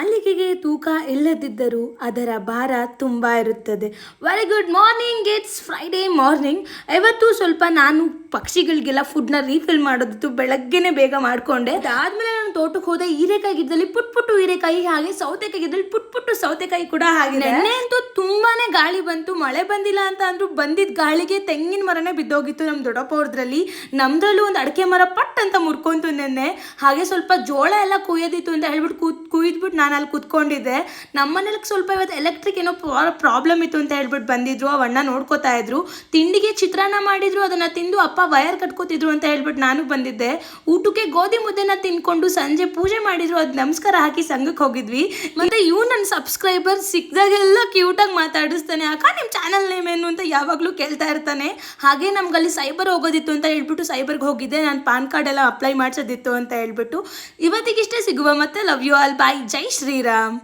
ನಾಲಿಗೆಗೆ ತೂಕ ಇಲ್ಲದಿದ್ದರೂ ಅದರ ಭಾರ ತುಂಬ ಇರುತ್ತದೆ. Very good morning, it's Friday morning. ಇವತ್ತು ಸ್ವಲ್ಪ ನಾನು ಪಕ್ಷಿಗಳಿಗೆಲ್ಲ ಫುಡ್ನ ರೀಫಿಲ್ ಮಾಡೋದಿತ್ತು. ಬೆಳಗ್ಗೆನೆ ಬೇಗ ಮಾಡಿಕೊಂಡೆ. ಅದಾದಮೇಲೆ ನಾನು ತೋಟಕ್ಕೆ ಹೋದೆ. ಹೀರೆಕಾಯಿ ಗಿಡದಲ್ಲಿ ಪುಟ್ಟು ಹೀರೆಕಾಯಿ, ಹಾಗೆ ಸೌತೆಕಾಯಿ ಗಿಡದಲ್ಲಿ ಪುಟ್ಟು ಸೌತೆಕಾಯಿ ಕೂಡ ಆಗಿದೆ. ನೆನ್ನೆ ಅಂತೂ ತುಂಬಾನೇ ಗಾಳಿ ಬಂತು. ಮಳೆ ಬಂದಿಲ್ಲ ಅಂತ ಅಂದ್ರೂ ಬಂದಿದ್ದ ಗಾಳಿಗೆ ತೆಂಗಿನ ಮರನೇ ಬಿದ್ದೋಗಿತ್ತು ನಮ್ಮ ದೊಡ್ಡಪ್ಪ ಅವ್ರದ್ರಲ್ಲಿ. ನಮ್ದ್ರಲ್ಲೂ ಒಂದು ಅಡಿಕೆ ಮರ ಪಟ್ ಅಂತ ಮುರ್ಕೊಂತು ನೆನ್ನೆ. ಹಾಗೆ ಸ್ವಲ್ಪ ಜೋಳ ಎಲ್ಲ ಕುಯ್ಯೋದಿತ್ತು ಅಂತ ಹೇಳ್ಬಿಟ್ಟು ಕುಯ್ದ್ಬಿಟ್ಟು ನಾನು ಅಲ್ಲಿ ಕೂತ್ಕೊಂಡಿದ್ದೆ. ನಮ್ಮನೇಲಿ ಸ್ವಲ್ಪ ಇವತ್ತು ಎಲೆಕ್ಟ್ರಿಕ್ ಏನೋ ಪ್ರಾಬ್ಲಮ್ ಇತ್ತು ಅಂತ ಹೇಳ್ಬಿಟ್ಟು ಬಂದಿದ್ರು. ಅವಣ್ಣ ನೋಡ್ಕೋತಾ ಇದ್ರು. ತಿಂಡಿಗೆ ಚಿತ್ರಾನ್ನ ಮಾಡಿದ್ರು, ಅದನ್ನ ತಿಂದು ಅಪ್ಪ ವಯರ್ ಕಟ್ಕೋತಿದ್ರು ಅಂತ ಹೇಳ್ಬಿಟ್ಟು ನಾನು ಬಂದಿದ್ದೆ. ಊಟಕ್ಕೆ ಗೋಧಿ ಮುದ್ದೆನ ತಿನ್ಕೊಂಡು ಸಂಜೆ ಪೂಜೆ ಮಾಡಿದ್ರು. ಅದು ನಮಸ್ಕಾರ ಹಾಕಿ ಸಂಘಕ್ಕೆ ಹೋಗಿದ್ವಿ. ಮತ್ತೆ ಇವ್ ನನ್ನ ಸಬ್ಸ್ಕ್ರೈಬರ್ ಸಿಕ್ಕಿದಾಗೆಲ್ಲ ಕ್ಯೂಟಾಗಿ ಮಾತಾಡಿಸ್ತಾನೆ. ಅಕ್ಕ ನಿಮ್ಮ ಚಾನಲ್ ನೇಮ್ ಏನು ಅಂತ ಯಾವಾಗಲೂ ಕೇಳ್ತಾ ಇರ್ತಾನೆ. ಹಾಗೆ ನಮ್ಗಲ್ಲಿ ಸೈಬರ್ ಹೋಗೋದಿತ್ತು ಅಂತ ಹೇಳ್ಬಿಟ್ಟು ಸೈಬರ್ಗೆ ಹೋಗಿದ್ದೆ. ನಾನು ಪಾನ್ ಕಾರ್ಡ್ ಎಲ್ಲ ಅಪ್ಲೈ ಮಾಡಿಸೋದಿತ್ತು ಅಂತ ಹೇಳ್ಬಿಟ್ಟು. ಇವತ್ತಿಗಿಷ್ಟೇ, ಸಿಗುವ ಮತ್ತೆ. ಲವ್ ಯು ಆಲ್, ಬಾಯ್, ಜೈ ಶ್ರೀರಾಮ್.